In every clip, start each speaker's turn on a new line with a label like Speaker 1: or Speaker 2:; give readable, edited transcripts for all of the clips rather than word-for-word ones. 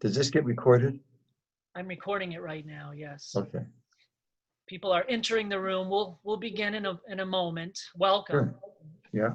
Speaker 1: Does this get recorded?
Speaker 2: I'm recording it right now, yes.
Speaker 1: Okay.
Speaker 2: People are entering the room. We'll begin in a moment. Welcome.
Speaker 1: Sure. Yeah.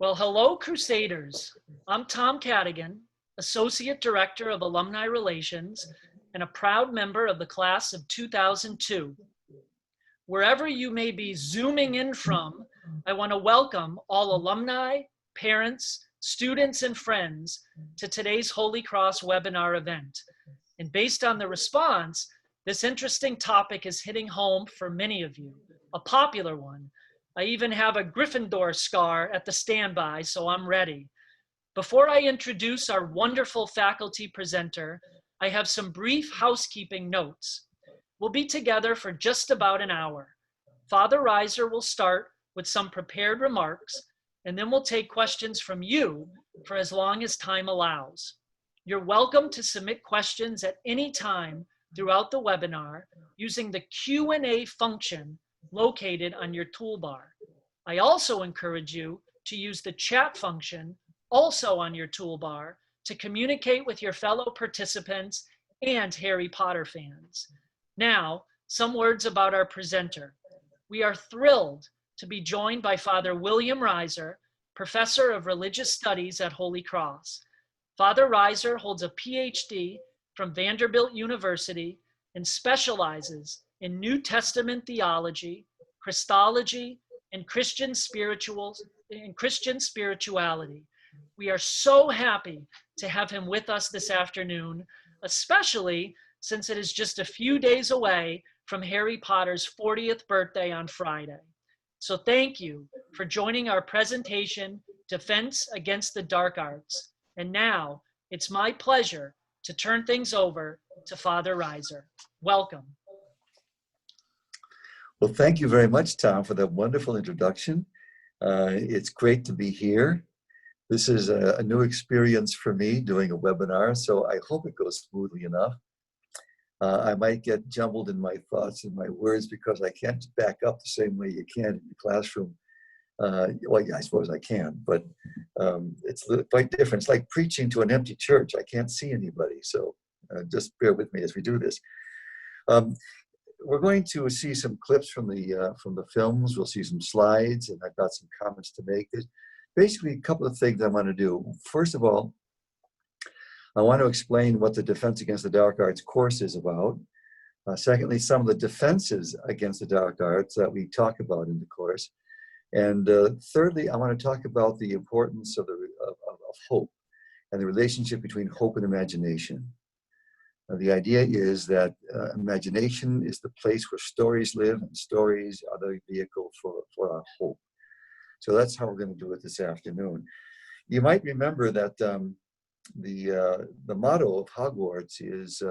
Speaker 2: Well, hello, Crusaders. I'm Tom Cadigan, Associate Director of Alumni Relations and a proud member of the class of 2002. Wherever you may be zooming in from, I want to welcome all alumni, parents, students, and friends to today's Holy Cross webinar event. And based on the response, this interesting topic is hitting home for many of you, a popular one. I even have a Gryffindor scar at the standby, so I'm ready. Before I introduce our wonderful faculty presenter, I have some brief housekeeping notes. We'll be together for just about an hour. Father Reiser will start with some prepared remarks, and then we'll take questions from you for as long as time allows. You're welcome to submit questions at any time throughout the webinar using the Q&A function located on your toolbar. I also encourage you to use the chat function also on your toolbar to communicate with your fellow participants and Harry Potter fans. Now, some words about our presenter. We are thrilled to be joined by Father William Reiser, Professor of Religious Studies at Holy Cross. Father Reiser holds a PhD from Vanderbilt University and specializes in New Testament theology, Christology, and Christian spirituality. We are so happy to have him with us this afternoon, especially since it is just a few days away from Harry Potter's 40th birthday on Friday. So thank you for joining our presentation, Defense Against the Dark Arts. And now it's my pleasure to turn things over to Father Reiser. Welcome.
Speaker 1: Well, thank you very much, Tom, for that wonderful introduction. It's great to be here. This is a new experience for me doing a webinar, so I hope it goes smoothly enough. I might get jumbled in my thoughts and my words because I can't back up the same way you can in the classroom. Well, yeah, I suppose I can, but it's quite different. It's like preaching to an empty church. I can't see anybody, so just bear with me as we do this. We're going to see some clips from the films. We'll see some slides, and I've got some comments to make. There's basically a couple of things I want to do. First of all, I want to explain what the Defense Against the Dark Arts course is about. Secondly, some of the defenses against the dark arts that we talk about in the course. And thirdly, I want to talk about the importance of hope and the relationship between hope and imagination. The idea is that imagination is the place where stories live, and stories are the vehicle for our hope. So that's how we're going to do it this afternoon. You might remember that the motto of Hogwarts is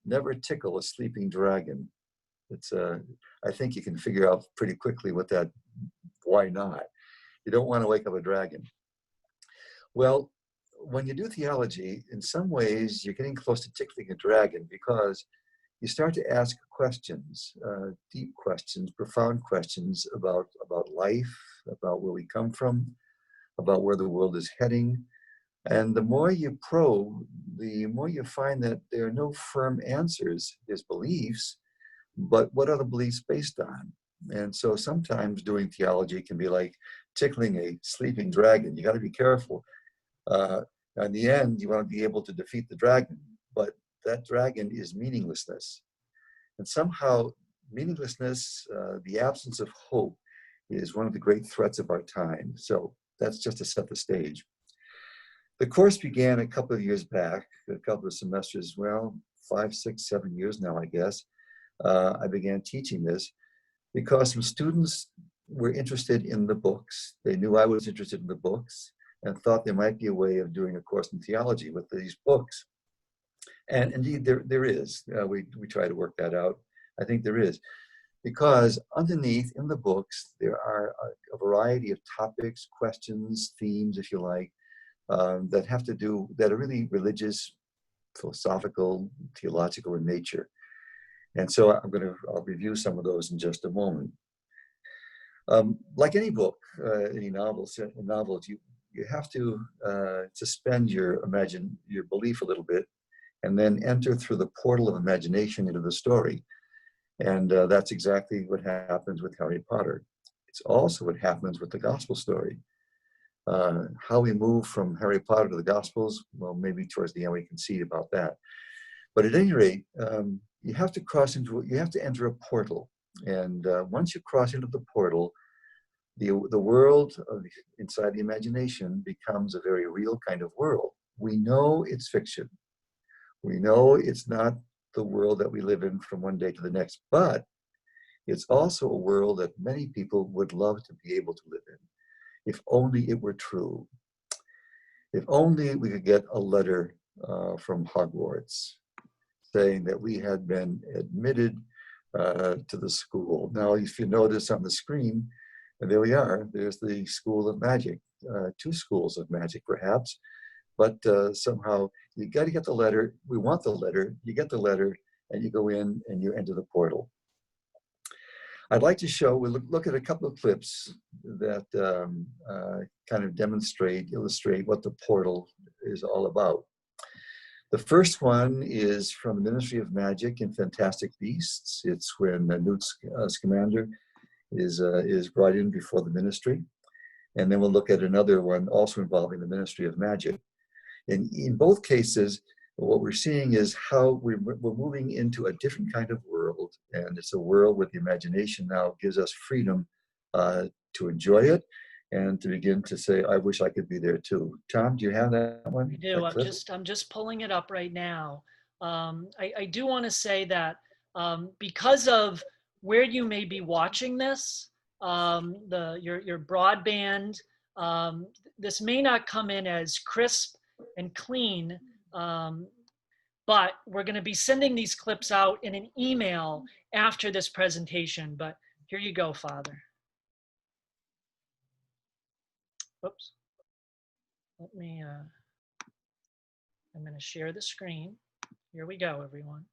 Speaker 1: never tickle a sleeping dragon. It's I think you can figure out pretty quickly why not. You don't want to wake up a dragon. Well, when you do theology, in some ways you're getting close to tickling a dragon because you start to ask questions, deep questions, profound questions about life, about where we come from, about where the world is heading. And the more you probe, the more you find that there are no firm answers. There's beliefs, but what are the beliefs based on? And so sometimes doing theology can be like tickling a sleeping dragon. You got to be careful. In the end, you want to be able to defeat the dragon, but that dragon is meaninglessness. And somehow meaninglessness, the absence of hope, is one of the great threats of our time. So that's just to set the stage. The course began a couple of years back, a couple of semesters, well, 5, 6, 7 years now, I guess. I began teaching this because some students were interested in the books. They knew I was interested in the books and thought there might be a way of doing a course in theology with these books. And indeed, there is. We try to work that out. I think there is. Because underneath in the books, there are a variety of topics, questions, themes, if you like, that are really religious, philosophical, theological in nature. And so I'll review some of those in just a moment. Like any book, any novels, you have to suspend your belief a little bit, and then enter through the portal of imagination into the story. And that's exactly what happens with Harry Potter. It's also what happens with the gospel story. How we move from Harry Potter to the Gospels, well, maybe towards the end we can see about that. But at any rate, you have to enter a portal. And once you cross into the portal, the world inside the imagination becomes a very real kind of world. We know it's fiction. We know it's not the world that we live in from one day to the next, but it's also a world that many people would love to be able to live in, if only it were true. If only we could get a letter from Hogwarts saying that we had been admitted to the school. Now, if you notice on the screen, and there we are, there's the School of Magic, 2 schools of magic perhaps, but somehow you got to get the letter. We want the letter, you get the letter, and you go in and you enter the portal. I'd like to we'll look at a couple of clips that kind of illustrate what the portal is all about. The first one is from the Ministry of Magic in Fantastic Beasts. It's when Newt Scamander is brought in before the ministry. And then we'll look at another one also involving the Ministry of Magic. And in both cases, what we're seeing is how we're moving into a different kind of world. And it's a world where the imagination now gives us freedom to enjoy it and to begin to say, I wish I could be there too. Tom, do you have that one?
Speaker 2: I do. I'm just pulling it up right now. I do want to say that because of where you may be watching this, your broadband, this may not come in as crisp and clean, but we're going to be sending these clips out in an email after this presentation. But here you go, Father. Oops. Let me, I'm going to share the screen. Here we go, everyone.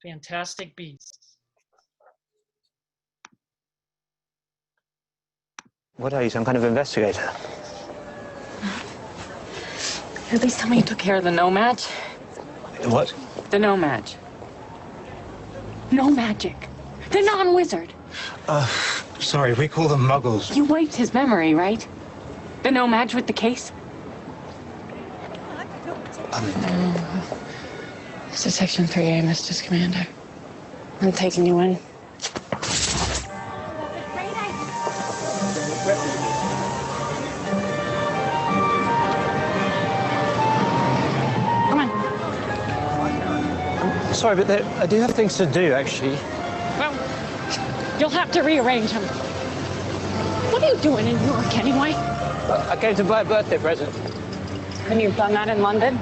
Speaker 2: Fantastic Beasts.
Speaker 3: What are you, some kind of investigator?
Speaker 4: At least tell me you took care of the no match.
Speaker 3: What?
Speaker 4: The no match. No magic. The non-wizard.
Speaker 3: Sorry, we call them muggles.
Speaker 4: You wiped his memory, right? The no match with the case? This is Section 3A, Mr. Scamander. I'm taking you in. Come on.
Speaker 3: Sorry, but I do have things to do, actually.
Speaker 4: Well, you'll have to rearrange them. What are you doing in New York, anyway?
Speaker 3: I came to buy a birthday present.
Speaker 4: Couldn't you have done that in London?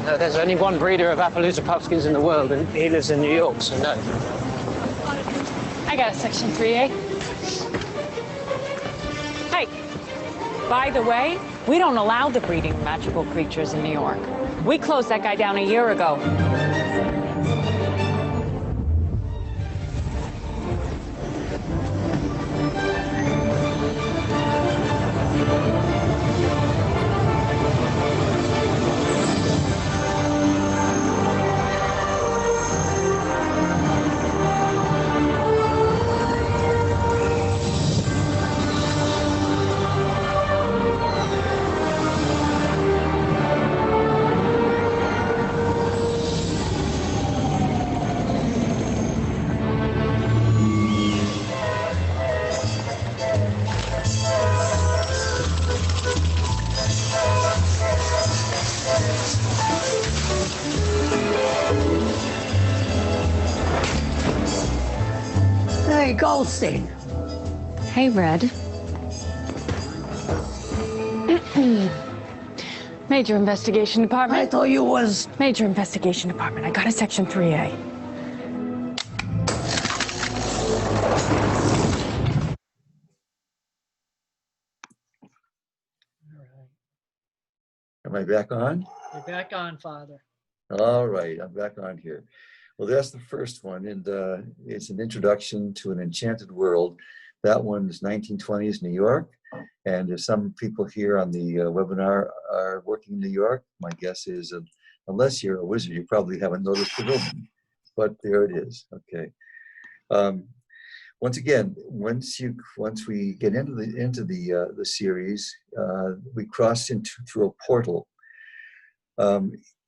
Speaker 3: No, there's only one breeder of Appaloosa pumpkins in the world, and he lives in New York, so no.
Speaker 4: I got a Section 3A. Hey, by the way, we don't allow the breeding of magical creatures in New York. We closed that guy down a year ago.
Speaker 5: Hey, Goldstein.
Speaker 4: Hey, Red. Major Investigation Department.
Speaker 5: I thought you was...
Speaker 4: Major Investigation Department. I got a Section 3A.
Speaker 1: Am I back on?
Speaker 2: You're back on, Father.
Speaker 1: All right, I'm back on here. Well, that's the first one, and it's an introduction to an enchanted world. That one is 1920s New York, and if some people here on the webinar are working in New York, my guess is, unless you're a wizard, you probably haven't noticed the building, but there it is. Okay. Once again, once we get into the series, we cross through a portal.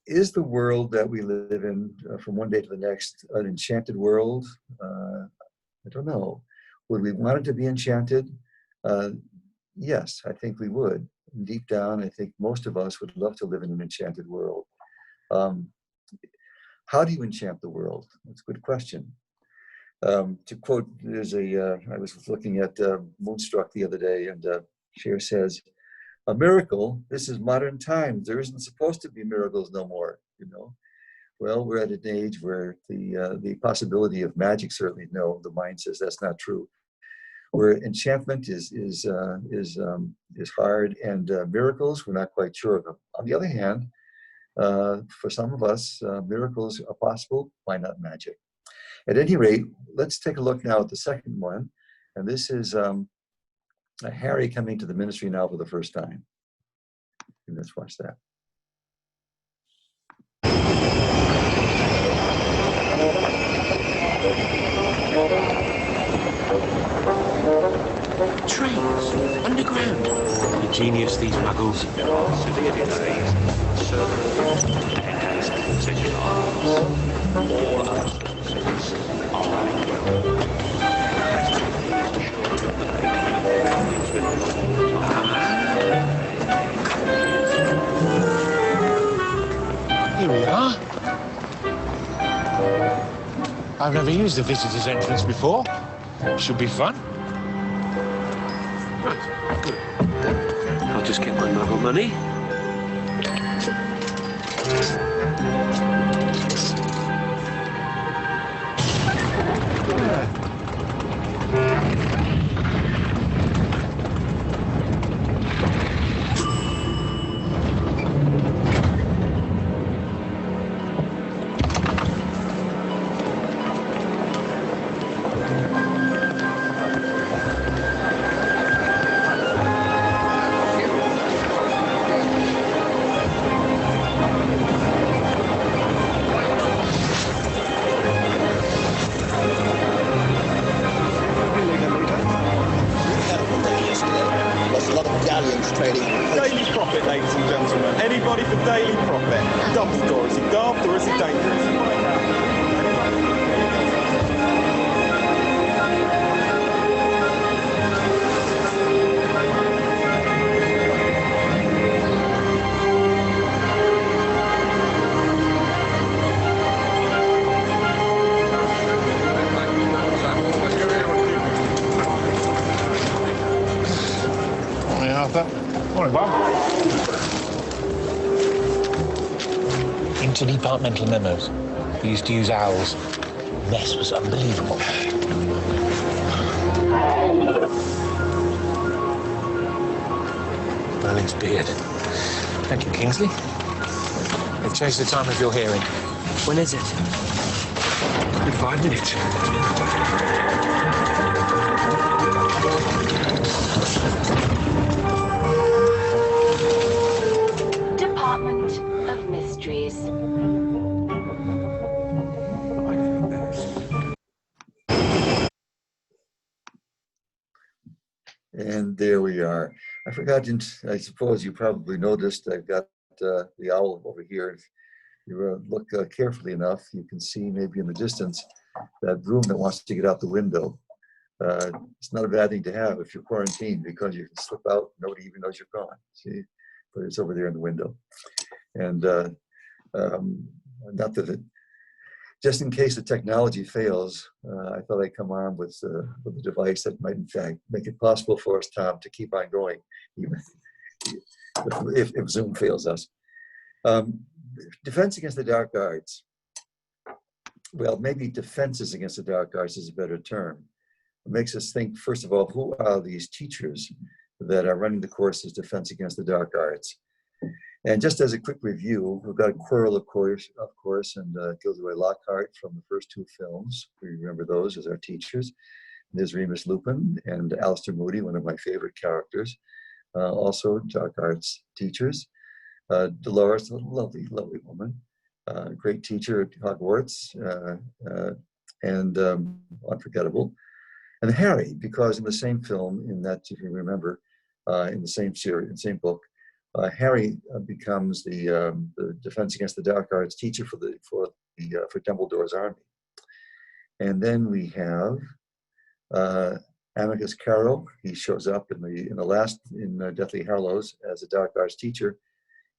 Speaker 1: Is the world that we live in from one day to the next an enchanted world? I don't know. Would we want it to be enchanted? Yes, I think we would. Deep down, I think most of us would love to live in an enchanted world. How do you enchant the world? That's a good question. To quote, I was looking at Moonstruck the other day, and Cher says, "A miracle, this is modern times. There isn't supposed to be miracles no more, you know." Well, we're at an age where the possibility of magic, certainly no, the mind says that's not true. Where enchantment is hard, and miracles, we're not quite sure of them. On the other hand, for some of us, miracles are possible. Why not magic? At any rate, let's take a look now at the second one. And this is Harry coming to the ministry now for the first time. And let's watch that.
Speaker 6: Trains, underground. Ingenious, these muggles. Severe delays. Enhanced concession arms. All obstacles are running well.
Speaker 7: Here we are. I've never used the visitor's entrance before. Should be fun.
Speaker 6: Right, good. I'll just get my muggle money.
Speaker 8: Daily profit, ladies and gentlemen. Anybody for daily profit? Double door. Is it daft or is it dangerous?
Speaker 7: Morning, Arthur. Morning, Bob. Interdepartmental memos. We used to use owls. The mess was unbelievable. Merlin's beard. Thank you, Kingsley. They've changed the time of your hearing.
Speaker 6: When is it?
Speaker 7: In 5 minutes.
Speaker 9: Department of Mysteries.
Speaker 1: And there we are. I forgot, I suppose you probably noticed I've got the owl over here. If you look carefully enough, you can see maybe in the distance that room that wants to get out the window. It's not a bad thing to have if you're quarantined, because you can slip out, nobody even knows you're gone. See, but it's over there in the window. And not that just in case the technology fails, I thought I'd come armed with a device that might in fact make it possible for us, Tom, to keep on going, even if Zoom fails us. Defense against the dark arts. Well, maybe defenses against the dark arts is a better term. It makes us think, first of all, who are these teachers that are running the courses Defense Against the Dark Arts? And just as a quick review, we've got Quirrell, of course, and Gilderoy Lockhart from the first two films. We remember those as our teachers. There's Remus Lupin and Alistair Moody, one of my favorite characters, also dark arts teachers. Dolores, a lovely, lovely woman, great teacher at Hogwarts, and unforgettable. And Harry, because in the same film, in that, if you remember, in the same series, in the same book, Harry becomes the Defense Against the Dark Arts teacher for Dumbledore's army. And then we have Amicus Carroll. He shows up in Deathly Hallows as a dark arts teacher.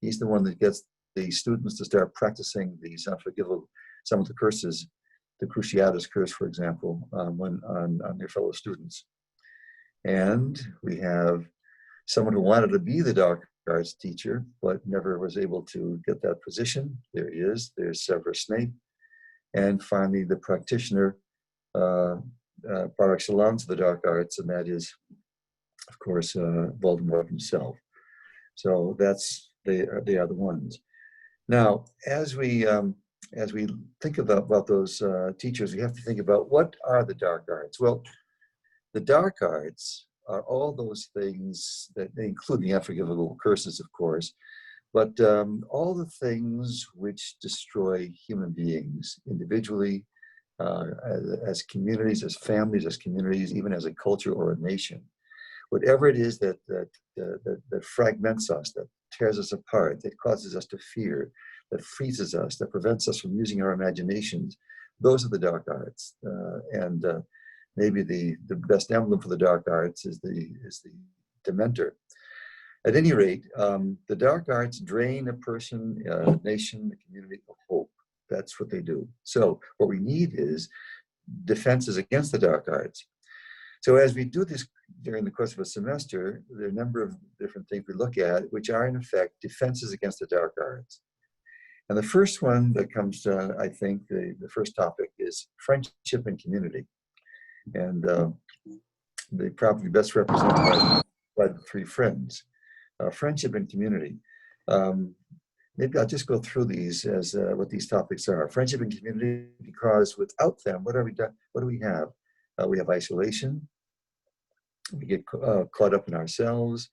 Speaker 1: He's the one that gets the students to start practicing these unforgivable, some of the curses, the Cruciatus curse, for example, on their fellow students. And we have someone who wanted to be the dark arts teacher, but never was able to get that position. There he is. There's Severus Snape. And finally, the practitioner par excellence of the dark arts, and that is, of course, Voldemort himself. So they are the ones. Now, as we think about those teachers, we have to think about what are the dark arts. Well, the dark arts are all those things that they include the unforgivable curses, of course, but all the things which destroy human beings individually, as communities, as families, as communities, even as a culture or a nation. Whatever it is that fragments us, that tears us apart, that causes us to fear, that freezes us, that prevents us from using our imaginations, those are the dark arts. And maybe the best emblem for the dark arts is the Dementor. At any rate, the dark arts drain a person, a nation, a community of hope. That's what they do. So what we need is defenses against the dark arts. So as we do this during the course of a semester, there are a number of different things we look at, which are in effect defenses against the dark arts. And the first one that comes to, I think, the first topic is friendship and community. And they probably best represented by the three friends. Friendship and community. Maybe I'll just go through these as what these topics are. Friendship and community, because without them, what do we have? We have isolation. We get caught up in ourselves.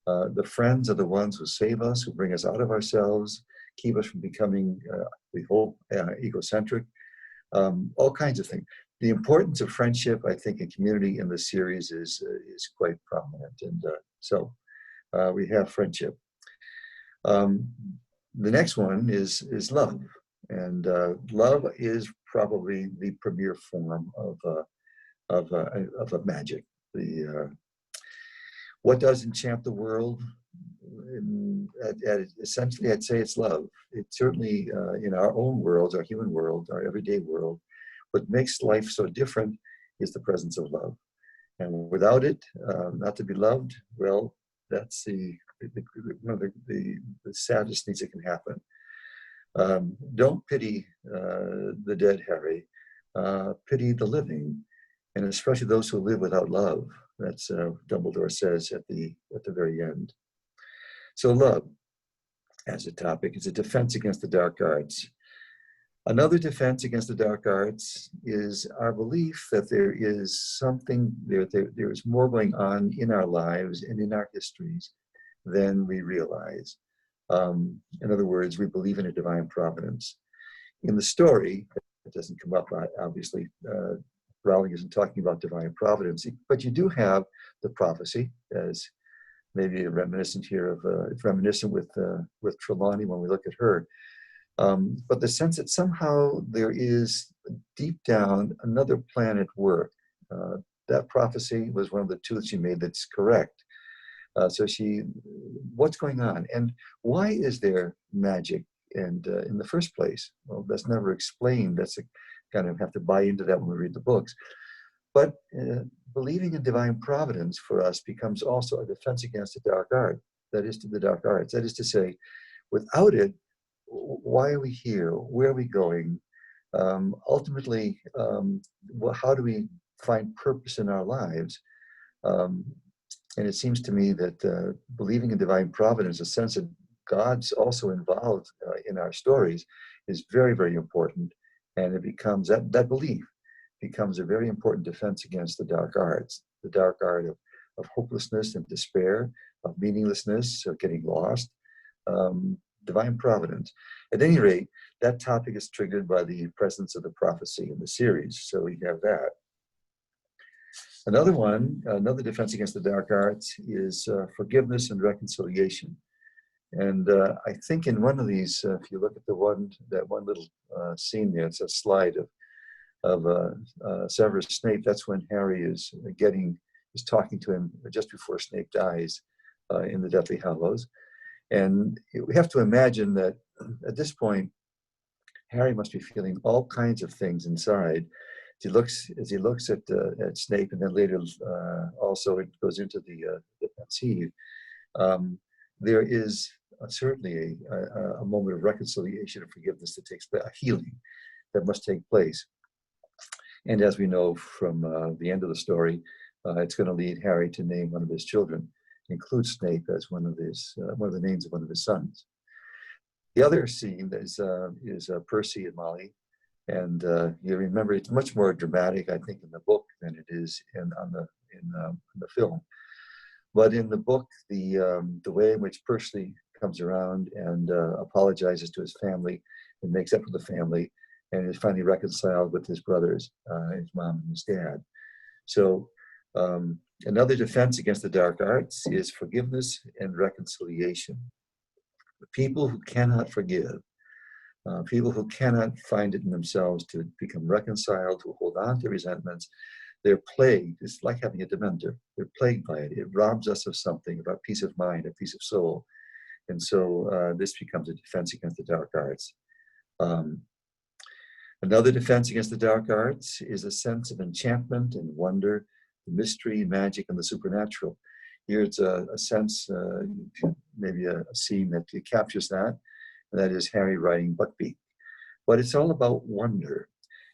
Speaker 1: The friends are the ones who save us, who bring us out of ourselves, keep us from becoming, we hope, egocentric, all kinds of things. The importance of friendship, I think, in community in the series is quite prominent. And so we have friendship. The next one is love. And love is probably the premier form of magic. What does enchant the world? Essentially, I'd say it's love. It certainly, in our own worlds, our human world, our everyday world, what makes life so different is the presence of love. And without it, not to be loved, well, that's one of the saddest things that can happen. Don't pity the dead, Harry. Pity the living, and especially those who live without love. That's Dumbledore says at the very end. So love, as a topic, is a defense against the dark arts. Another defense against the dark arts is our belief that there is something, there is more going on in our lives and in our histories than we realize. In other words, we believe in a divine providence. In the story, it doesn't come up, obviously, Rowling isn't talking about divine providence, but you do have the prophecy, as maybe reminiscent here of, it's reminiscent with Trelawney when we look at her. But the sense that somehow there is deep down another plan at work. That prophecy was one of the two that she made that's correct. So what's going on? And why is there magic and in the first place? Well, that's never explained. That's kind of have to buy into that when we read the books. But believing in divine providence for us becomes also a defense against the dark art. That is to the dark arts. That is to say, without it, why are we here? Where are we going? Ultimately, how do we find purpose in our lives? And it seems to me that believing in divine providence, a sense that God's also involved in our stories is very, very important. And it becomes, that belief becomes a very important defense against the dark arts, the dark art of hopelessness and despair, of meaninglessness, of getting lost, divine providence. At any rate, that topic is triggered by the presence of the prophecy in the series. So we have that. Another defense against the dark arts is forgiveness and reconciliation. And I think in one of these, if you look at that one little scene there, it's a slide of Severus Snape. That's when Harry is talking to him just before Snape dies in the Deathly Hallows. And we have to imagine that at this point, Harry must be feeling all kinds of things inside. As he looks at Snape, and then later also it goes into the Pensieve. There is certainly a moment of reconciliation and forgiveness that takes place, a healing that must take place. And as we know from the end of the story, it's going to lead Harry to name one of his children, include Snape as one of the names of one of his sons. The other scene is Percy and Molly, and you remember it's much more dramatic, I think, in the book than it is in the film. But in the book, the way in which Percy comes around and apologizes to his family and makes up for the family, and is finally reconciled with his brothers, his mom and his dad. So another defense against the dark arts is forgiveness and reconciliation. People who cannot forgive, people who cannot find it in themselves to become reconciled, to hold on to resentments, they're plagued. It's like having a dementor. They're plagued by it. It robs us of something, of our peace of mind, a peace of soul. And so this becomes a defense against the dark arts. Another defense against the dark arts is a sense of enchantment and wonder, the mystery, magic, and the supernatural. Here it's a sense, maybe a scene that captures that, and that is Harry riding Buckbeak. But it's all about wonder.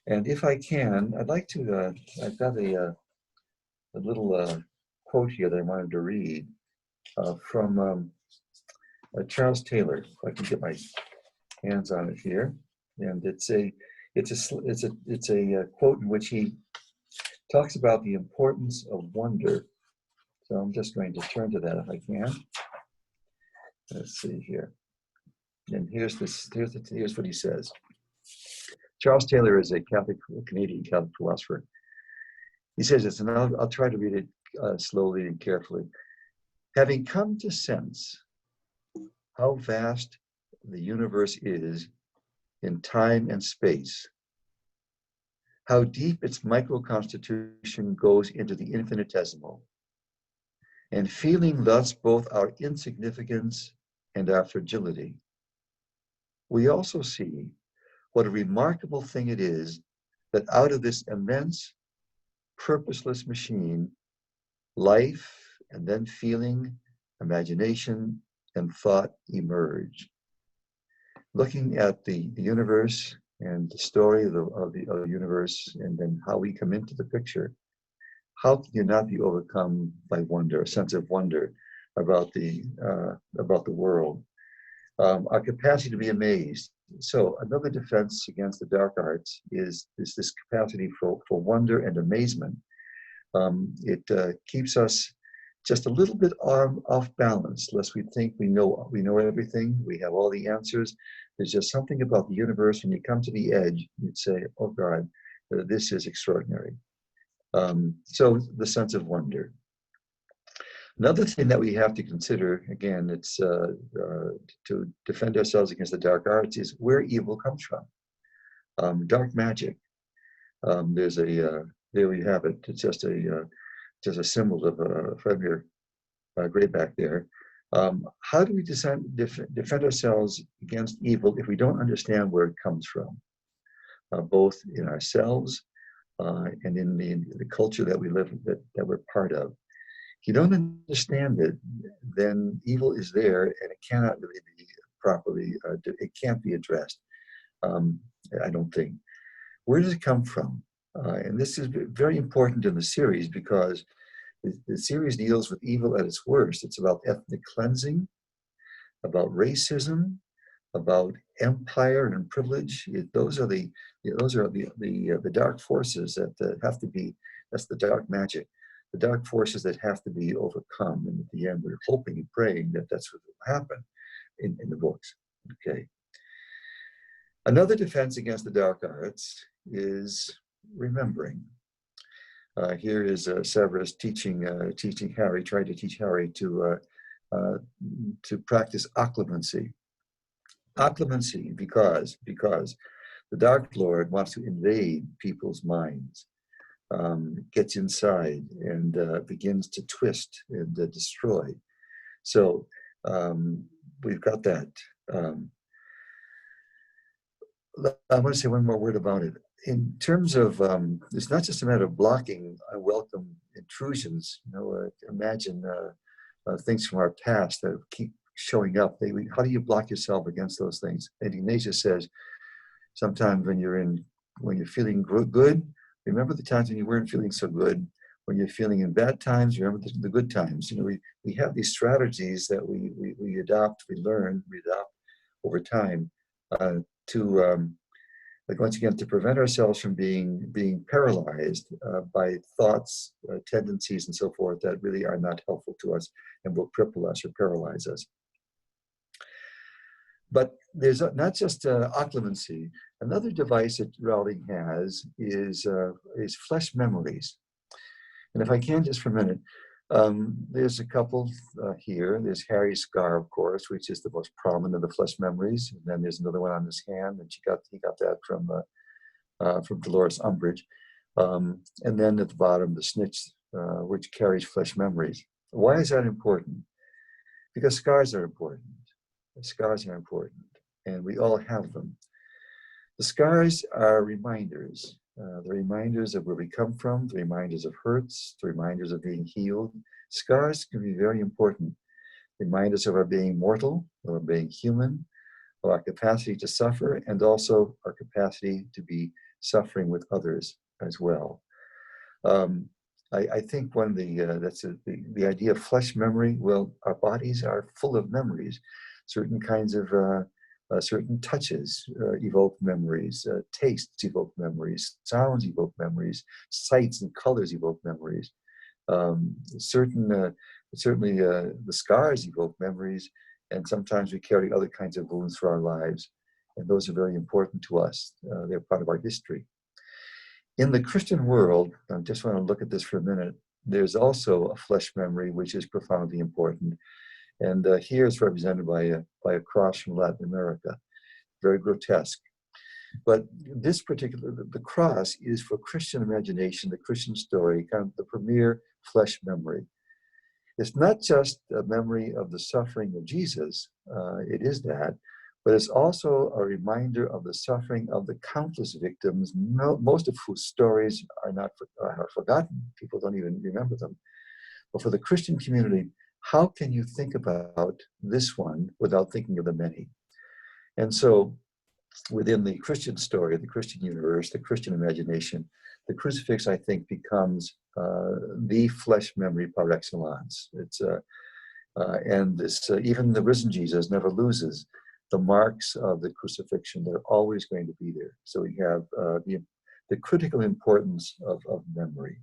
Speaker 1: And if I can, I'd like to, I've got a little quote here that I wanted to read from Charles Taylor, if I can get my hands on it here. And it's a quote in which he talks about the importance of wonder. So I'm just going to turn to that if I can. Let's see here. And here's what he says. Charles Taylor is a Canadian Catholic philosopher. He says this, and I'll try to read it slowly and carefully. Having come to sense how vast the universe is in time and space, how deep its microconstitution goes into the infinitesimal, and feeling thus both our insignificance and our fragility, we also see what a remarkable thing it is that out of this immense, purposeless machine, life and then feeling, imagination, and thought emerge. Looking at the universe and the story of the universe, and then how we come into the picture, how can you not be overcome by wonder, a sense of wonder about the world, our capacity to be amazed. So another defense against the dark arts is this capacity for wonder and amazement. It keeps us just a little bit off balance, lest we think we know everything, we have all the answers. There's just something about the universe. When you come to the edge, you'd say, oh God, this is extraordinary. So the sense of wonder. Another thing that we have to consider, again, it's to defend ourselves against the dark arts, is where evil comes from. Dark magic. There we have it. It's just a symbol of Fenrir Greyback there. How do we defend ourselves against evil if we don't understand where it comes from, both in ourselves and in the culture that we live in, that we're part of? If you don't understand it, then evil is there, and it cannot really be properly, it can't be addressed, I don't think. Where does it come from? And this is very important in the series, because the series deals with evil at its worst. It's about ethnic cleansing. about racism, about empire and privilege. Those are the dark forces that have to be. That's the dark magic, the dark forces that have to be overcome. And at the end, we're hoping and praying that that's what will happen in the books. Okay. Another defense against the dark arts is remembering. Here is Severus teaching Harry, trying to teach Harry to practice occlumency. Occlumency because the Dark Lord wants to invade people's minds, gets inside and begins to twist and destroy. So we've got that. I want to say one more word about it. In terms of, it's not just a matter of blocking unwelcome intrusions. Imagine things from our past that keep showing up. How do you block yourself against those things? And Ignatius says, sometimes when you're feeling good, remember the times when you weren't feeling so good. When you're feeling in bad times, remember the good times. We have these strategies that we adopt, we adopt over time to once again, to prevent ourselves from being paralyzed by thoughts, tendencies, and so forth that really are not helpful to us and will cripple us or paralyze us. But there's not just occlumency. Another device that Rowling has is flesh memories. And if I can just for a minute, there's a couple here. There's Harry's scar, of course, which is the most prominent of the flesh memories. And then there's another one on his hand, and he got that from Dolores Umbridge. And then at the bottom, the snitch, which carries flesh memories. Why is that important? Because scars are important. Scars are important, and we all have them. The scars are reminders. The reminders of where we come from, the reminders of hurts, the reminders of being healed. Scars can be very important. Reminders of our being mortal, of our being human, of our capacity to suffer, and also our capacity to be suffering with others as well. I think one of the idea of flesh memory. Well, our bodies are full of memories. Certain kinds of certain touches evoke memories, tastes evoke memories, sounds evoke memories, sights and colors evoke memories. Certainly the scars evoke memories, and sometimes we carry other kinds of wounds for our lives, and those are very important to us. They're part of our history. In the Christian world, I just want to look at this for a minute, there's also a flesh memory which is profoundly important. And here it's represented by a cross from Latin America, very grotesque. But this particular, the cross is for Christian imagination, the Christian story, kind of the premier flesh memory. It's not just a memory of the suffering of Jesus, it is that, but it's also a reminder of the suffering of the countless victims, most of whose stories are forgotten. People don't even remember them. But for the Christian community, how can you think about this one without thinking of the many? And so within the Christian story, the Christian universe, the Christian imagination, the crucifix, I think, becomes the flesh memory par excellence. And this, even the risen Jesus never loses the marks of the crucifixion. They're always going to be there. So we have the critical importance of memory.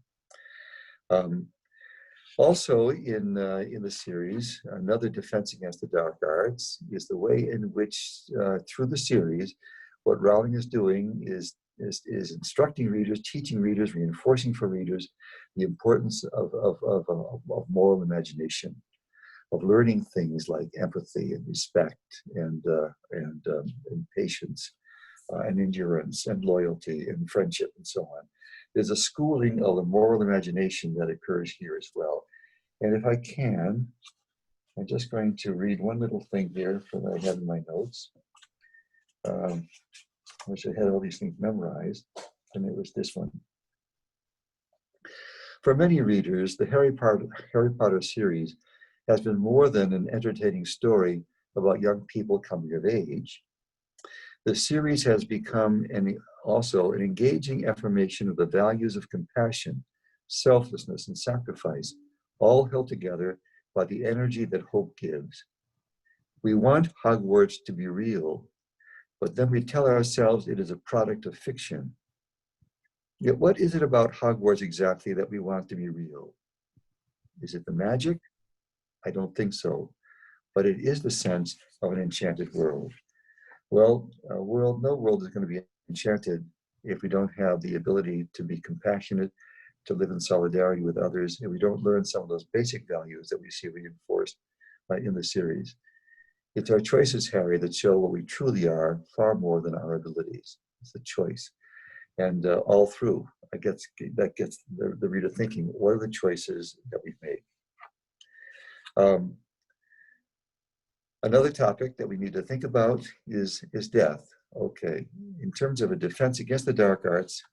Speaker 1: Also in the series, another defense against the dark arts is the way in which, through the series, what Rowling is doing is instructing readers, teaching readers, reinforcing for readers the importance of moral imagination, of learning things like empathy and respect and patience and endurance and loyalty and friendship and so on. There's a schooling of the moral imagination that occurs here as well. And if I can, I'm just going to read one little thing here that I have in my notes. I wish I had all these things memorized, and it was this one. For many readers, the Harry Potter series has been more than an entertaining story about young people coming of age. The series has become also an engaging affirmation of the values of compassion, selflessness, and sacrifice, all held together by the energy that hope gives. We want Hogwarts to be real, but then we tell ourselves it is a product of fiction. Yet what is it about Hogwarts exactly that we want to be real? Is it the magic? I don't think so, but it is the sense of an enchanted world. Well, no world is going to be enchanted if we don't have the ability to be compassionate, to live in solidarity with others, and we don't learn some of those basic values that we see reinforced in the series. It's our choices, Harry, that show what we truly are far more than our abilities. It's a choice. And all through, that gets the reader thinking, what are the choices that we've made? Another topic that we need to think about is death. Okay, in terms of a defense against the dark arts,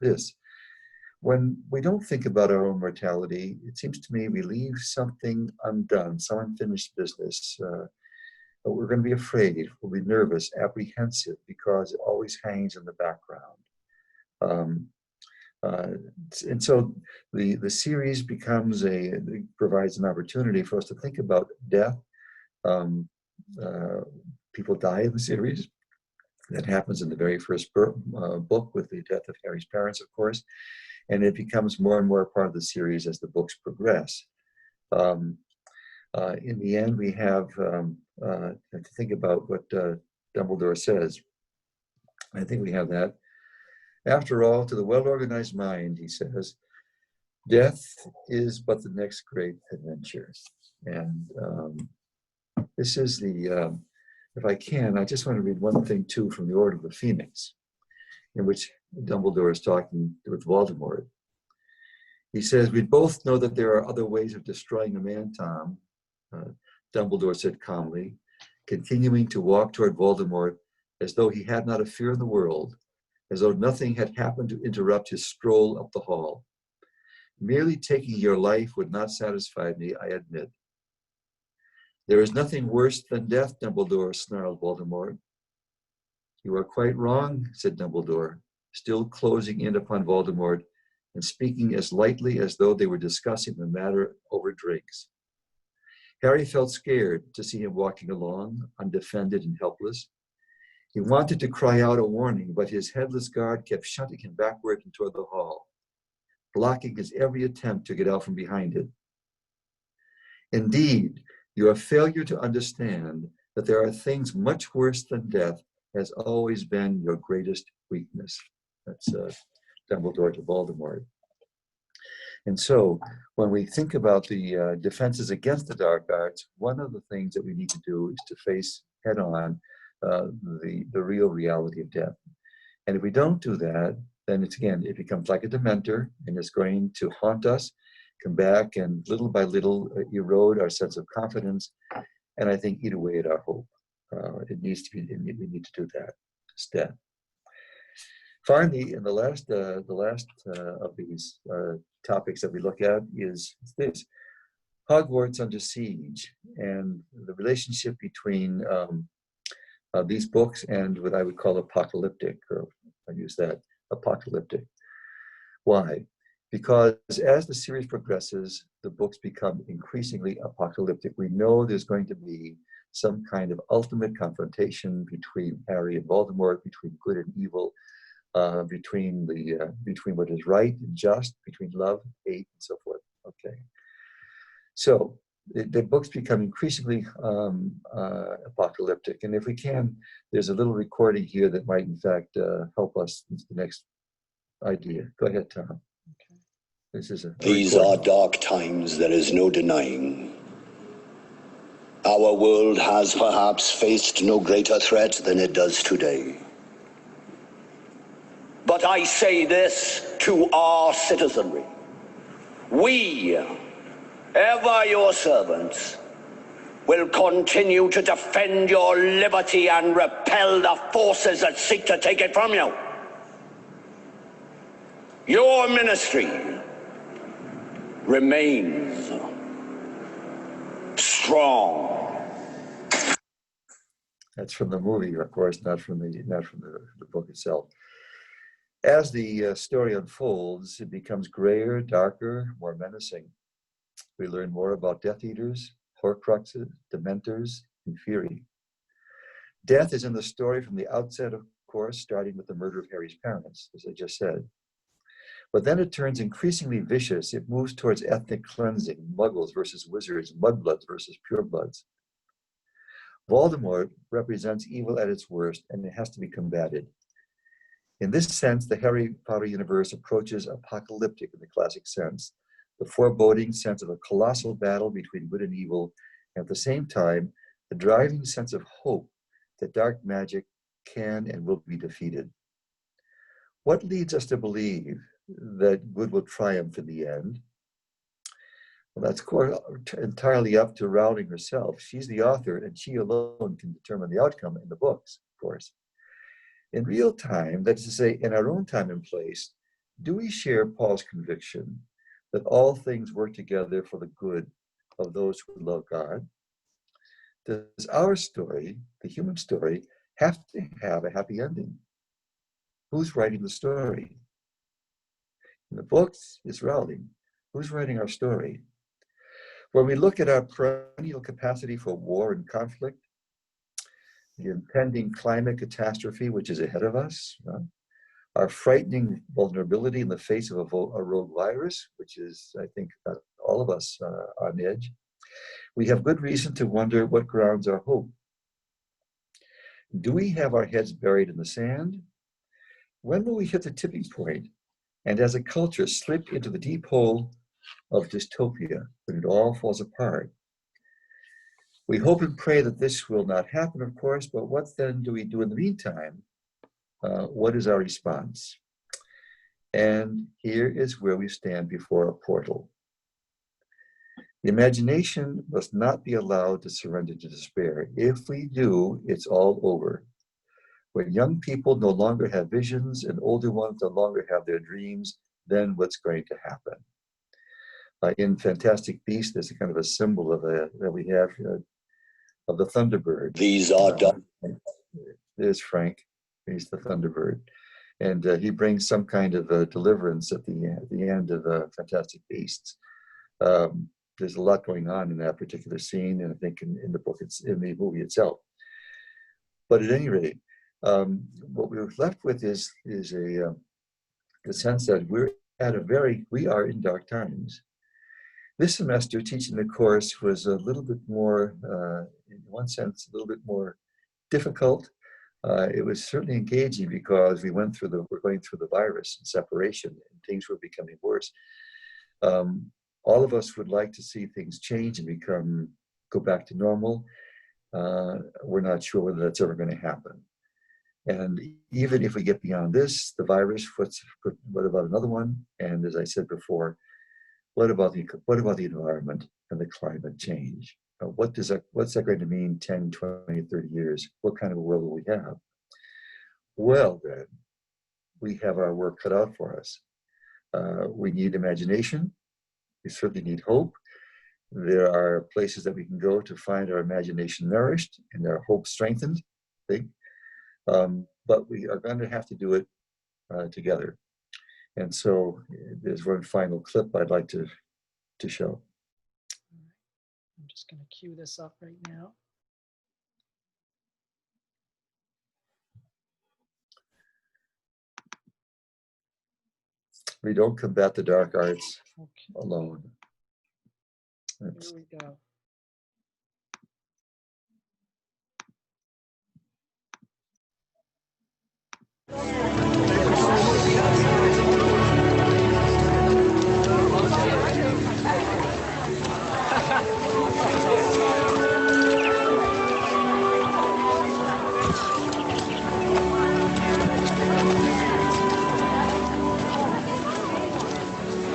Speaker 1: when we don't think about our own mortality, it seems to me we leave something undone, some unfinished business. We're going to be afraid, we'll be nervous, apprehensive, because it always hangs in the background. And so the series provides an opportunity for us to think about death. People die in the series. That happens in the very first book with the death of Harry's parents, of course, and it becomes more and more a part of the series as the books progress. In the end, we have to think about what Dumbledore says. I think we have that. After all, to the well-organized mind, he says, death is but the next great adventure. And this is if I can, I just want to read one thing too from the Order of the Phoenix, in which Dumbledore is talking with Voldemort. He says, we both know that there are other ways of destroying a man, Tom, Dumbledore said calmly, continuing to walk toward Voldemort as though he had not a fear in the world, as though nothing had happened to interrupt his stroll up the hall. Merely taking your life would not satisfy me, I admit. There is nothing worse than death, Dumbledore, snarled Voldemort. You are quite wrong, said Dumbledore, still closing in upon Voldemort and speaking as lightly as though they were discussing the matter over drinks. Harry felt scared to see him walking along, undefended and helpless. He wanted to cry out a warning, but his headless guard kept shunting him backward and toward the hall, blocking his every attempt to get out from behind it. Indeed, your failure to understand that there are things much worse than death has always been your greatest weakness. That's Dumbledore to Voldemort. And so when we think about the defenses against the dark arts, one of the things that we need to do is to face head on the real reality of death. And if we don't do that, then it becomes like a dementor, and it's going to haunt us, come back, and little by little erode our sense of confidence, and I think eat away at our hope. We need to do that instead. Finally, in the last of these topics that we look at is this: Hogwarts under siege, and the relationship between these books and what I would call apocalyptic, or I use that, apocalyptic. Why? Because as the series progresses, the books become increasingly apocalyptic. We know there's going to be some kind of ultimate confrontation between Harry and Voldemort, between good and evil, between what is right and just, between love, hate, and so forth. Okay. So the books become increasingly apocalyptic. And if we can, there's a little recording here that might, in fact, help us into the next idea. Go ahead, Tom. Okay. This is
Speaker 6: These are dark times, there is no denying. Our world has perhaps faced no greater threat than it does today. But I say this to our citizenry. We, ever your servants, will continue to defend your liberty and repel the forces that seek to take it from you. Your ministry remains strong.
Speaker 1: That's from the movie, of course, not from the book itself. As the story unfolds, it becomes grayer, darker, more menacing. We learn more about Death Eaters, Horcruxes, Dementors, and Fury. Death is in the story from the outset, of course, starting with the murder of Harry's parents, as I just said. But then it turns increasingly vicious. It moves towards ethnic cleansing, muggles versus wizards, mudbloods versus purebloods. Voldemort represents evil at its worst, and it has to be combated. In this sense, the Harry Potter universe approaches apocalyptic in the classic sense, the foreboding sense of a colossal battle between good and evil, and at the same time, the driving sense of hope that dark magic can and will be defeated. What leads us to believe that good will triumph in the end? Well, that's entirely up to Rowling herself. She's the author, and she alone can determine the outcome in the books, of course. In real time, that is to say, in our own time and place, do we share Paul's conviction that all things work together for the good of those who love God? Does our story, the human story, have to have a happy ending? Who's writing the story? In the books, it's Rowling. Who's writing our story? When we look at our perennial capacity for war and conflict, the impending climate catastrophe which is ahead of us, our frightening vulnerability in the face of a rogue virus, which is, I think, got all of us on edge, we have good reason to wonder what grounds our hope. Do we have our heads buried in the sand? When will we hit the tipping point and as a culture slip into the deep hole of dystopia when it all falls apart? We hope and pray that this will not happen, of course, but what then do we do in the meantime? What is our response? And here is where we stand before a portal. The imagination must not be allowed to surrender to despair. If we do, it's all over. When young people no longer have visions and older ones no longer have their dreams, then what's going to happen? In Fantastic Beasts, there's a kind of a symbol of that we have of the Thunderbird.
Speaker 6: These are done.
Speaker 1: There's Frank. He's the Thunderbird. And he brings some kind of deliverance at the end of Fantastic Beasts. There's a lot going on in that particular scene, and I think in the book, it's in the movie itself. But at any rate, what we're left with is the sense that we are in dark times. This semester, teaching the course was a little bit more, in one sense, a little bit more difficult. It was certainly engaging because we're going through the virus and separation, and things were becoming worse. All of us would like to see things change and go back to normal. We're not sure whether that's ever going to happen. And even if we get beyond this, the virus, what about another one? And as I said before, what about the environment and the climate change? What's that going to mean 10, 20, 30 years? What kind of a world will we have? Well, then, we have our work cut out for us. We need imagination. We certainly need hope. There are places that we can go to find our imagination nourished and our hope strengthened. But we are going to have to do it together. And so there's one final clip I'd like to show.
Speaker 2: I'm just going to cue this up right now.
Speaker 1: We don't combat the dark arts alone.
Speaker 2: Here we go.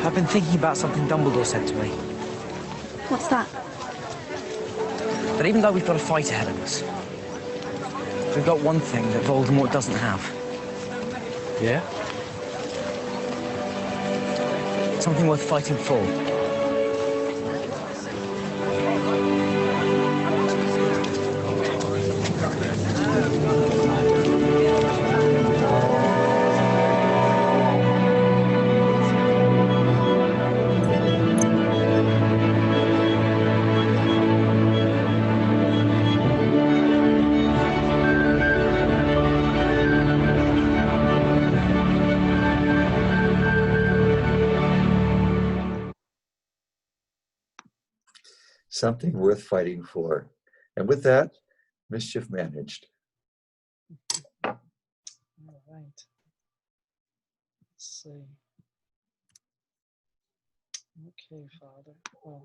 Speaker 10: I've been thinking about something Dumbledore said to me.
Speaker 11: What's that?
Speaker 10: That even though we've got a fight ahead of us, we've got one thing that Voldemort doesn't have.
Speaker 7: Yeah?
Speaker 10: Something worth fighting for.
Speaker 1: something worth fighting for. And with that, mischief managed.
Speaker 2: All right. Let's see. Okay, Father. Well,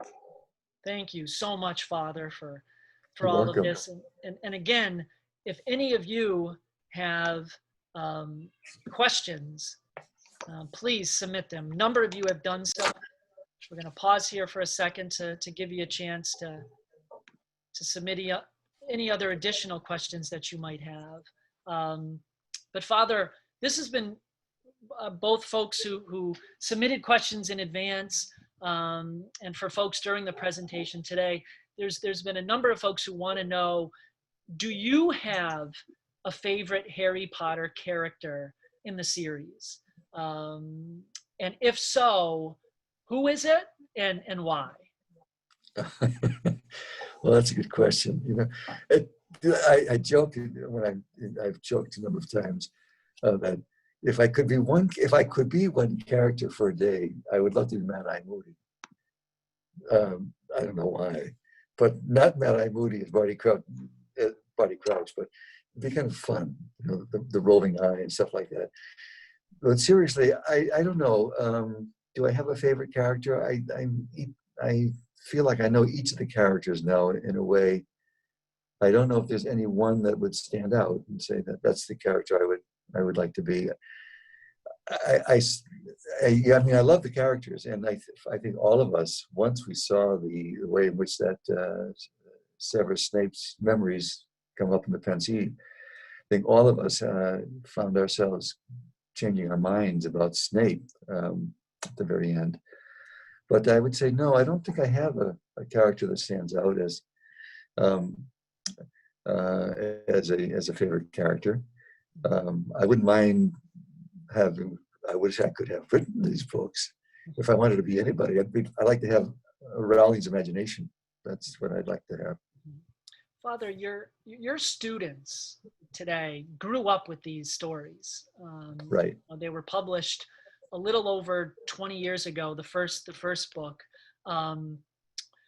Speaker 2: thank you so much, Father, for
Speaker 1: You're
Speaker 2: all
Speaker 1: welcome.
Speaker 2: of this. And again, if any of you have questions, please submit them. A number of you have done so. We're going to pause here for a second to give you a chance to submit any other additional questions that you might have. But Father, this has been both folks who submitted questions in advance and for folks during the presentation today. There's been a number of folks who want to know, do you have a favorite Harry Potter character in the series? And if so, who is it and why?
Speaker 1: Well, that's a good question. You know, I joke when I've joked a number of times that if I could be one character for a day, I would love to be Mad-Eye Moody. I don't know why, but not Mad-Eye Moody as Barty Crouch, but it'd be kind of fun, you know, the rolling eye and stuff like that. But seriously, I don't know. Do I have a favorite character? I feel like I know each of the characters now in a way. I don't know if there's any one that would stand out and say that that's the character I would like to be. I mean, I love the characters, and I think all of us, once we saw the way in which that Severus Snape's memories come up in the Pensée, I think all of us found ourselves changing our minds about Snape at the very end. But I would say, no, I don't think I have a character that stands out as a favorite character. I wouldn't mind I wish I could have written these books. If I wanted to be anybody, I'd like to have Rowling's imagination. That's what I'd like to have.
Speaker 2: Father, your students today grew up with these stories.
Speaker 1: Right.
Speaker 2: They were published a little over 20 years ago, the first book.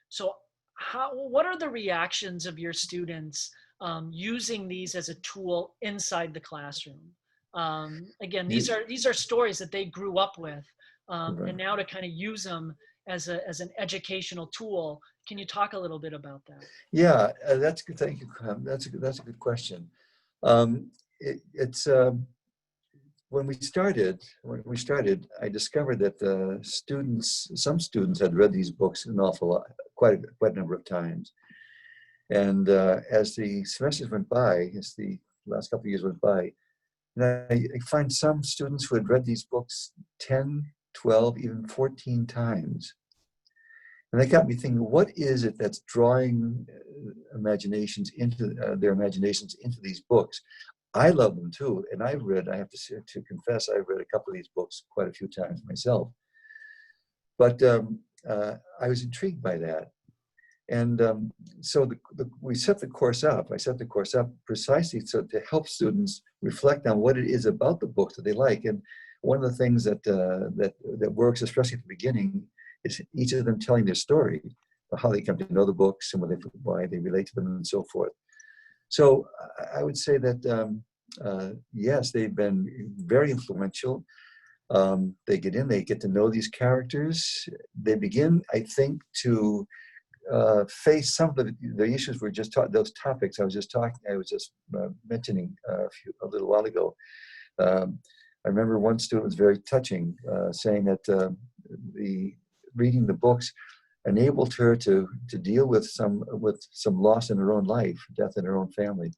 Speaker 2: So what are the reactions of your students using these as a tool inside the classroom? Again, these are stories that they grew up with,
Speaker 1: Right.
Speaker 2: and now to kind of use them as an educational tool. Can you talk a little bit about that?
Speaker 1: Yeah, that's good. Thank you. That's a good question. It's when we started, I discovered that some students had read these books an awful lot, quite a number of times. And as the semesters went by, as the last couple of years went by, I find some students who had read these books 10, 12, even 14 times. And that got me thinking, what is it that's drawing their imaginations into these books? I love them too, and I have to confess, I've read a couple of these books quite a few times myself. But I was intrigued by that. And so we set the course up. I set the course up precisely so to help students reflect on what it is about the books that they like. And one of the things that works, especially at the beginning, is each of them telling their story, how they come to know the books and why they relate to them and so forth. So I would say that, yes, they've been very influential. They get to know these characters. They begin, I think, to face some of the issues we're just talking, those topics I was just mentioning a little while ago. I remember one student was very touching, saying that reading the books enabled her to deal with some loss in her own life, death in her own family.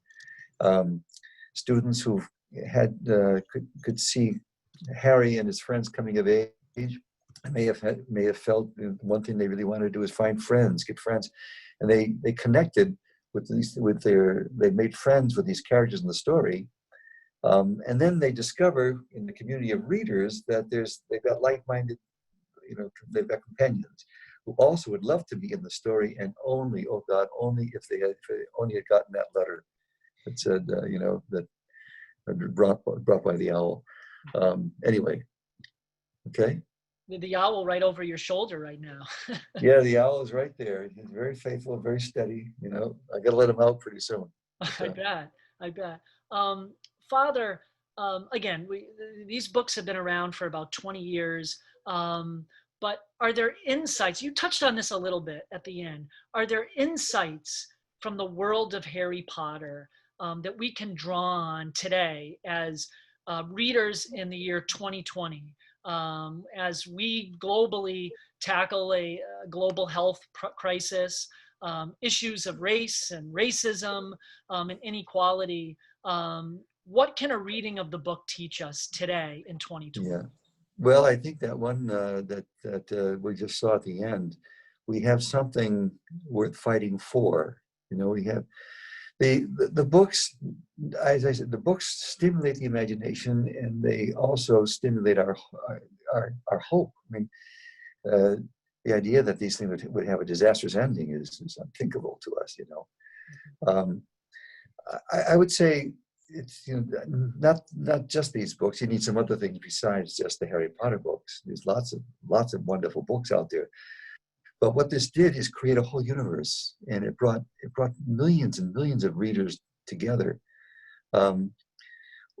Speaker 1: Students who had could see Harry and his friends coming of age may have felt one thing they really wanted to do is find friends, get friends, and they connected they made friends with these characters in the story, and then they discover in the community of readers that they've got like-minded, they've got companions who also would love to be in the story, and only if they only had gotten that letter that said, that brought by the owl. Anyway, okay.
Speaker 2: the owl right over your shoulder right now.
Speaker 1: Yeah, the owl is right there. He's very faithful, very steady. You know, I got to let him out pretty soon.
Speaker 2: I bet. I bet. Father, again, these books have been around for about 20 years. But are there insights? You touched on this a little bit at the end. Are there insights from the world of Harry Potter that we can draw on today as readers in the year 2020, as we globally tackle a global health crisis, issues of race and racism and inequality? What can a reading of the book teach us today in 2020?
Speaker 1: Yeah. Well, I think that one that we just saw at the end, we have something worth fighting for. You know, we have the books, as I said, the books stimulate the imagination, and they also stimulate our hope. I mean, the idea that these things would have a disastrous ending is unthinkable to us. You know, I would say it's, you know, not just these books. You need some other things besides just the Harry Potter books. There's lots of wonderful books out there. But what this did is create a whole universe, and it brought millions and millions of readers together.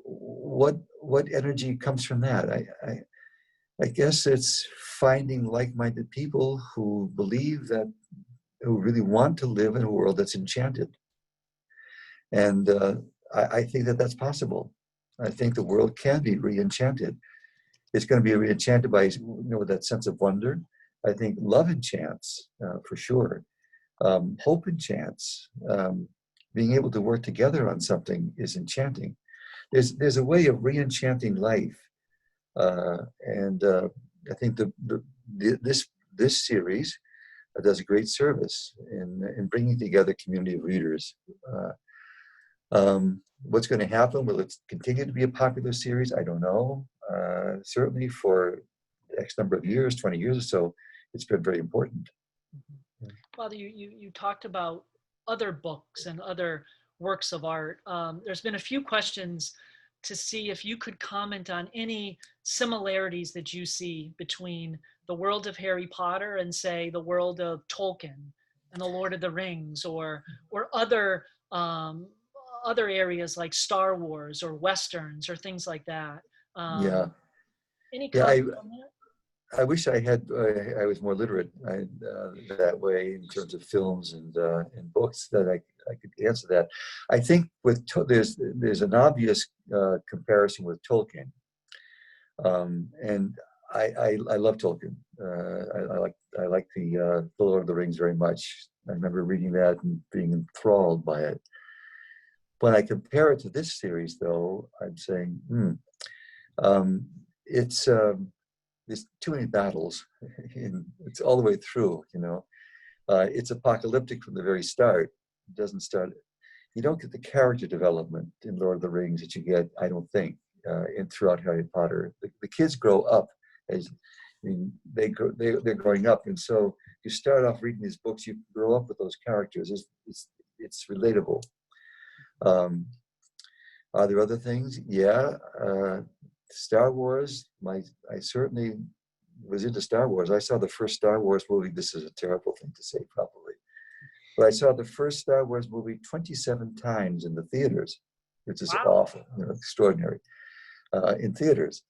Speaker 1: What energy comes from that? I guess it's finding like-minded people who believe that, who really want to live in a world that's enchanted. And I think that that's possible. I think the world can be re-enchanted. It's going to be re-enchanted by, you know, that sense of wonder. I think love enchants, for sure. Hope enchants. Being able to work together on something is enchanting. There's a way of re-enchanting life, and I think this series does a great service in bringing together a community of readers. What's going to happen? Will it continue to be a popular series? I don't know. Certainly for X number of years, 20 years or so, it's been very important.
Speaker 2: Father, you talked about other books and other works of art. There's been a few questions to see if you could comment on any similarities that you see between the world of Harry Potter and, say, the world of Tolkien and the Lord of the Rings, or other areas like Star Wars or Westerns or things like that.
Speaker 1: Yeah.
Speaker 2: Any comment on that?
Speaker 1: I wish I I was more literate that way in terms of films and books, that I could answer that. I think there's an obvious comparison with Tolkien, and I love Tolkien. I like the Lord of the Rings very much. I remember reading that and being enthralled by it. When I compare it to this series, though, I'm saying, there's too many battles. It's all the way through, you know. It's apocalyptic from the very start. It doesn't start. You don't get the character development in Lord of the Rings that you get, I don't think, throughout Harry Potter. The kids grow up they're growing up, and so you start off reading these books, you grow up with those characters. It's relatable. Are there other things? Yeah. Star Wars, I certainly was into Star Wars. I saw the first Star Wars movie. This is a terrible thing to say, probably, but I saw the first Star Wars movie 27 times in the theaters, which is awful, you know, extraordinary, in theaters.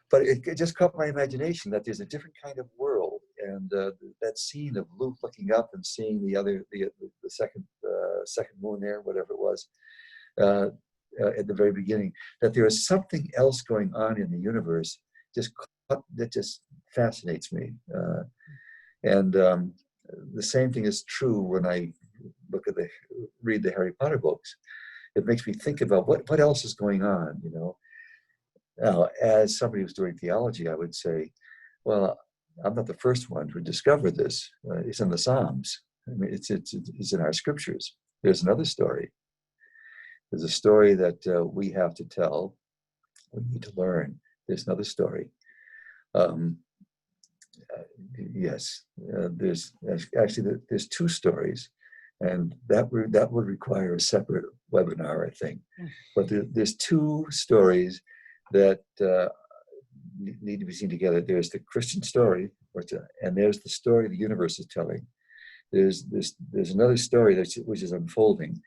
Speaker 1: But it just caught my imagination that there's a different kind of world, and that scene of Luke looking up and seeing the second moon there, whatever it was. At the very beginning, that there is something else going on in the universe that just fascinates me. And the same thing is true when I read the Harry Potter books. It makes me think about what else is going on, you know. Now, as somebody who's doing theology, I would say, well, I'm not the first one to discover this. It's in the Psalms. I mean, it's in our scriptures. There's another story. There's a story that we have to tell. We need to learn. There's another story. Yes, there's two stories, and that would require a separate webinar, I think. But there's two stories that need to be seen together. There's the Christian story, and there's the story the universe is telling. There's another story which is unfolding,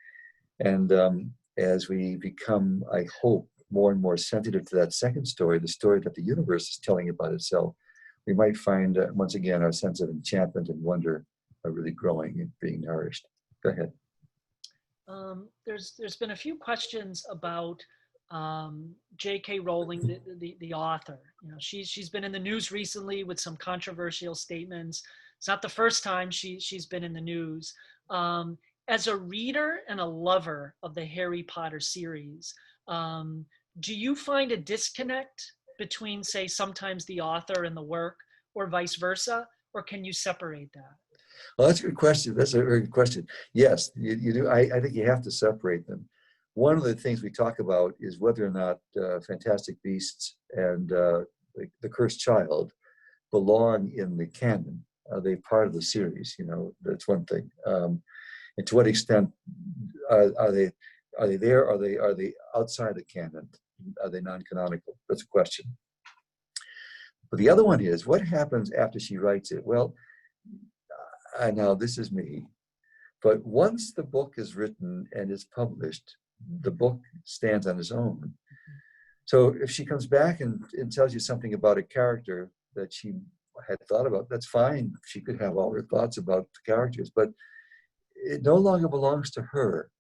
Speaker 1: and as we become, I hope, more and more sensitive to that second story, the story that the universe is telling about itself, we might find once again our sense of enchantment and wonder are really growing and being nourished. Go ahead.
Speaker 2: There's been a few questions about J.K. Rowling, the author. You know, she's been in the news recently with some controversial statements. It's not the first time she's been in the news. As a reader and a lover of the Harry Potter series, do you find a disconnect between, say, sometimes the author and the work, or vice versa, or can you separate that?
Speaker 1: Well, that's a good question. That's a very good question. Yes, you do. I think you have to separate them. One of the things we talk about is whether or not Fantastic Beasts and the Cursed Child belong in the canon. Are they part of the series? You know, that's one thing. And to what extent are they there? Are they outside the canon? Are they non-canonical? That's a question. But the other one is, what happens after she writes it? Well, I know this is me, but once the book is written and is published, the book stands on its own. So if she comes back and tells you something about a character that she had thought about, that's fine. She could have all her thoughts about the characters, but it no longer belongs to her.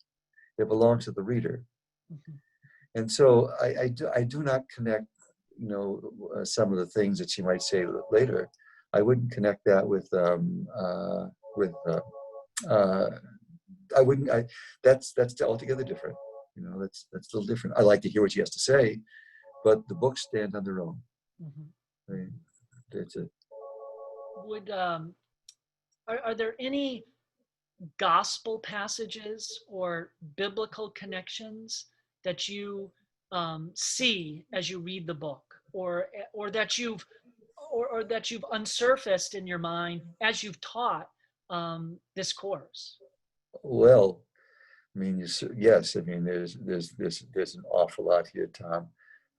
Speaker 1: It belongs to the reader. Mm-hmm. And so I do not connect, you know, some of the things that she might say later. I wouldn't connect that with that's altogether different. You know, that's a little different. I like to hear what she has to say, but the books stand on their own. Mm-hmm. Right? That's it.
Speaker 2: Are there any gospel passages or biblical connections that you see as you read the book, or that you've unsurfaced in your mind as you've taught this course?
Speaker 1: Well, I mean, yes. I mean, there's an awful lot here, Tom.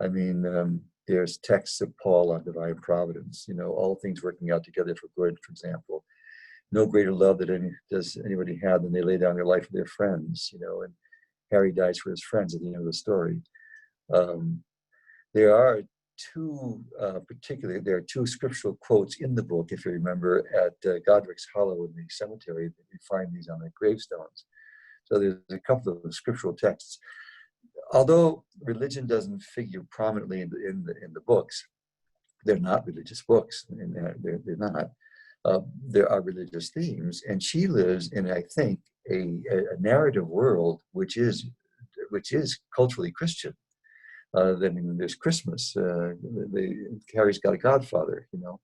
Speaker 1: I mean, there's texts of Paul on divine providence. You know, all things working out together for good. For example, no greater love does anybody have than they lay down their life for their friends. You know, and Harry dies for his friends at the end of the story. There are two scriptural quotes in the book, if you remember, at Godric's Hollow in the cemetery. You find these on the gravestones. So there's a couple of scriptural texts. Although religion doesn't figure prominently in the books, they're not religious books. And they're not. There are religious themes, and she lives in, I think, a narrative world which is culturally Christian. I mean, there's Christmas. Harry's got a godfather. You know,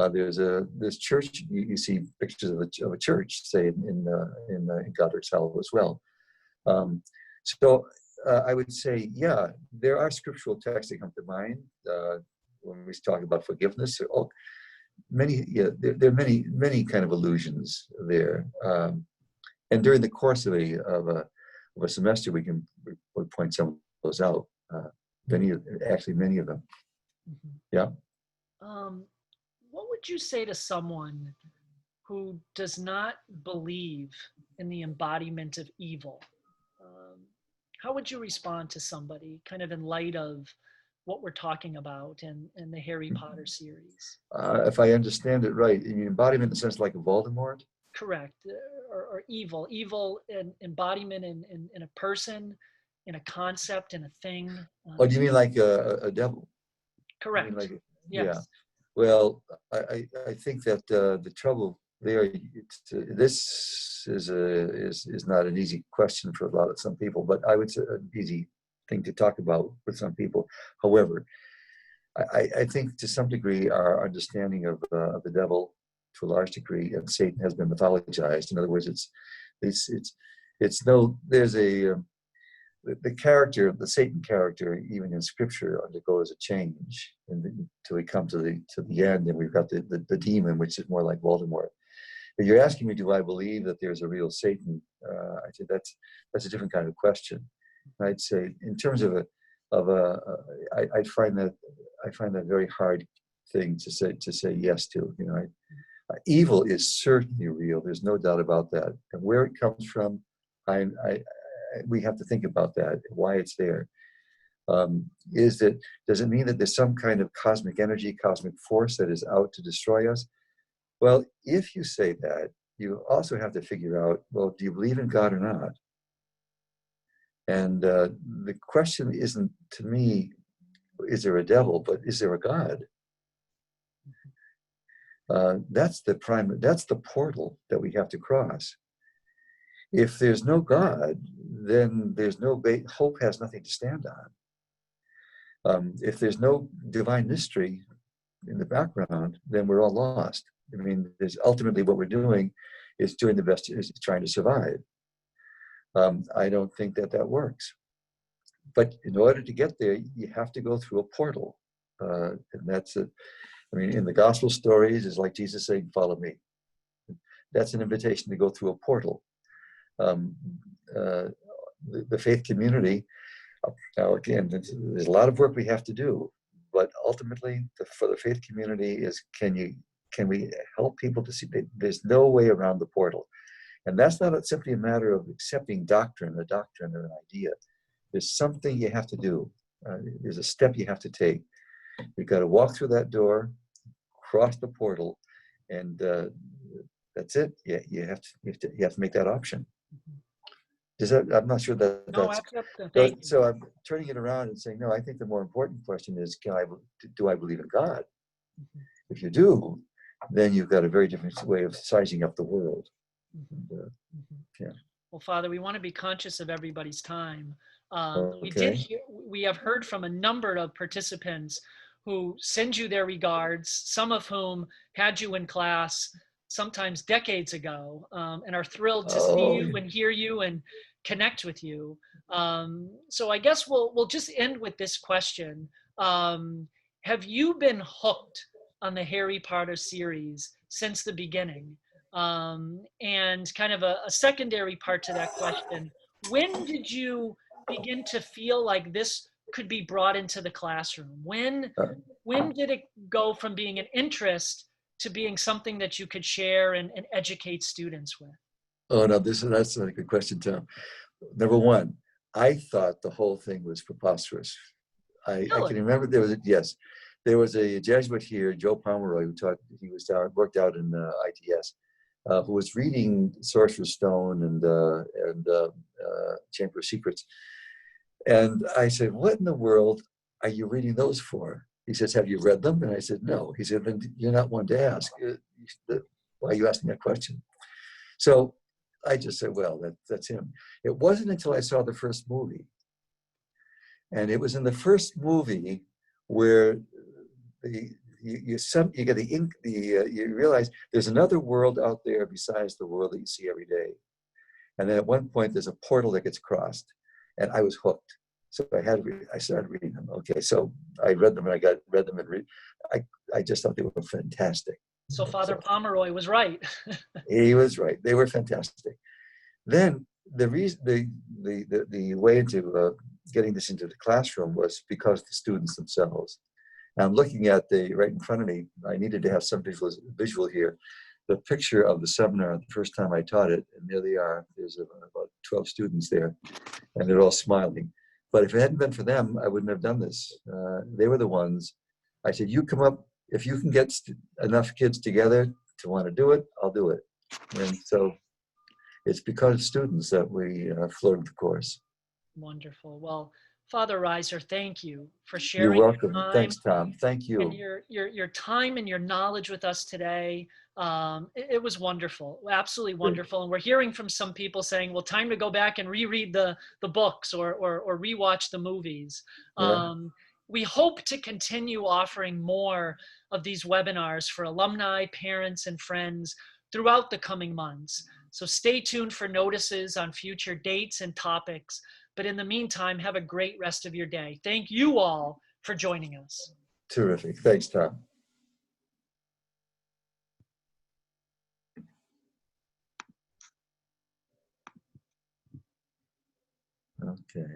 Speaker 1: there's church. You see pictures of a church, say in Godric's Hollow as well. So I would say, yeah, there are scriptural texts that come to mind when we talk about forgiveness. There are many kind of allusions there. And during the course of a semester, we point some of those out. Many of them. Mm-hmm. Yeah.
Speaker 2: What would you say to someone who does not believe in the embodiment of evil? How would you respond to somebody, kind of in light of what we're talking about in the Harry Potter series?
Speaker 1: If I understand it right, in embodiment in the sense like a Voldemort?
Speaker 2: Correct. Or evil in embodiment in a person, in a concept, in a thing.
Speaker 1: Oh, do you mean like a devil?
Speaker 2: Correct.
Speaker 1: Like
Speaker 2: yes.
Speaker 1: Yeah. Well, I think that the trouble there, this is not an easy question for some people, but I would say an easy thing to talk about with some people. However, I think to some degree our understanding of the devil, to a large degree, and Satan has been mythologized. In other words, the character, the Satan character, even in Scripture, undergoes a change until we come to the end, and we've got the demon, which is more like Voldemort. If you're asking me, do I believe that there's a real Satan? I think that's a different kind of question. I'd say, in terms of I'd find that I find that a very hard thing to say yes to. You know, evil is certainly real. There's no doubt about that. And where it comes from, we have to think about that, why it's there. Does it mean that there's some kind of cosmic energy, cosmic force that is out to destroy us? Well, if you say that, you also have to figure out, well, do you believe in God or not? And the question isn't, to me, is there a devil, but is there a God? That's the portal that we have to cross. If there's no God, then there's no hope has nothing to stand on. If there's no divine mystery in the background, then we're all lost. I mean, ultimately what we're doing is doing the best, is trying to survive. I don't think that works. But in order to get there, you have to go through a portal. And that's it. I mean, in the gospel stories, it's like Jesus saying, follow me. That's an invitation to go through a portal. The faith community, now again, there's a lot of work we have to do, but ultimately for the faith community is, can we help people to see that there's no way around the portal? And that's not simply a matter of accepting a doctrine or an idea. There's something you have to do. There's a step you have to take. You've got to walk through that door, cross the portal, and that's it. Yeah, you have to make that option. I'm not sure that that's. So I'm turning it around and saying, no, I think the more important question is, do I believe in God? If you do, then you've got a very different way of sizing up the world. Yeah.
Speaker 2: Well, Father, we want to be conscious of everybody's time.
Speaker 1: Okay.
Speaker 2: We have heard from a number of participants who send you their regards, some of whom had you in class sometimes decades ago, and are thrilled to see you and hear you and connect with you. So I guess we'll just end with this question. Have you been hooked on the Harry Potter series since the beginning? And kind of a secondary part to that question, when did you begin to feel like this could be brought into the classroom? When did it go from being an interest to being something that you could share and educate students with?
Speaker 1: Oh no, that's a good question, Tom. Number one, I thought the whole thing was preposterous. I can remember there was a Jesuit here, Joe Pomeroy, worked out in ITS, who was reading Sorcerer's Stone and Chamber of Secrets. And I said, what in the world are you reading those for? He says, have you read them? And I said, no. He said, then you're not one to ask. Why are you asking that question? So I just said, well, that's him. It wasn't until I saw the first movie. And it was in the first movie where you realize there's another world out there besides the world that you see every day. And then at one point, there's a portal that gets crossed. And I was hooked. So I started reading them. Okay, so I read them and I just thought they were fantastic.
Speaker 2: So Father Pomeroy was right.
Speaker 1: He was right. They were fantastic. Then the way into getting this into the classroom was because the students themselves. And I'm looking at right in front of me. I needed to have some visual here. The picture of the seminar the first time I taught it, and there they are. There's about 12 students there, and they're all smiling. But if it hadn't been for them, I wouldn't have done this. They were the ones. I said, you come up, if you can get enough kids together to want to do it, I'll do it. And so it's because of students that we floated the course.
Speaker 2: Wonderful. Well, Father Reiser, thank you for sharing.
Speaker 1: You're welcome. Thanks, Tom. Thank you.
Speaker 2: And your time and your knowledge with us today. It was wonderful, absolutely wonderful. And we're hearing from some people saying, well, time to go back and reread the books or rewatch the movies.
Speaker 1: Yeah.
Speaker 2: We hope to continue offering more of these webinars for alumni, parents, and friends throughout the coming months. So stay tuned for notices on future dates and topics. But in the meantime, have a great rest of your day. Thank you all for joining us.
Speaker 1: Terrific. Thanks, Tom. Okay.